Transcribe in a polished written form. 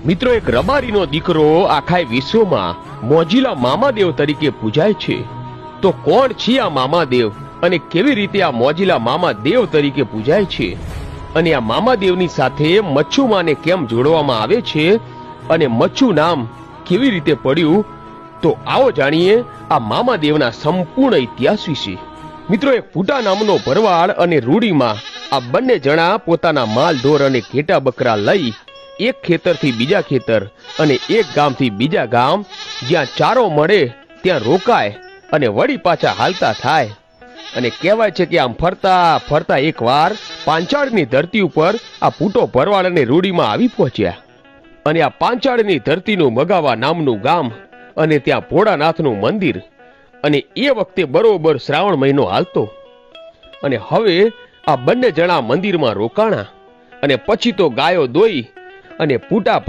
મિત્રો, એક રબારીનો દીકરો આખા વિશ્વમાં મોજીલા મામાદેવ તરીકે પૂજાય છે. તો કોણ છે આ મામાદેવ અને કેવી રીતે આ મોજીલા મામાદેવ તરીકે પૂજાય છે અને આ મામાદેવની સાથે મચ્છુમાને કેમ જોડવામાં આવે છે અને મચ્છુ નામ કેવી રીતે પડ્યું, તો આવો જાણીએ આ મામાદેવના સંપૂર્ણ ઇતિહાસ વિશે. મિત્રો, એક ફૂટા નામનો ભરવાડ અને રૂડીમાં આ બંને જણા પોતાના માલ ઢોર અને ઘેટા બકરા લઈ એક ખેતરથી બીજા ખેતર અને એક ગામથી બીજા ગામ જ્યાં ચારો મળે ત્યાં રોકાય અને વળી પાછા હાલતા થાય. અને કહેવાય છે કે આમ ફરતા ફરતા એકવાર પાંચાળની ધરતી ઉપર આ ફૂટો ભરવાડ અને રૂડીમાં આવી પહોંચ્યા. અને આ પાંચાળની ધરતીનું મગાવા નામનું ગામ અને ત્યાં ભોળાનાથનું મંદિર. અને એ વખતે બરોબર શ્રાવણ મહિનો હાલતો. અને હવે આ બંને જણા મંદિરમાં રોકાણા અને પછી તો ગાયો દોઈ અને ફૂટા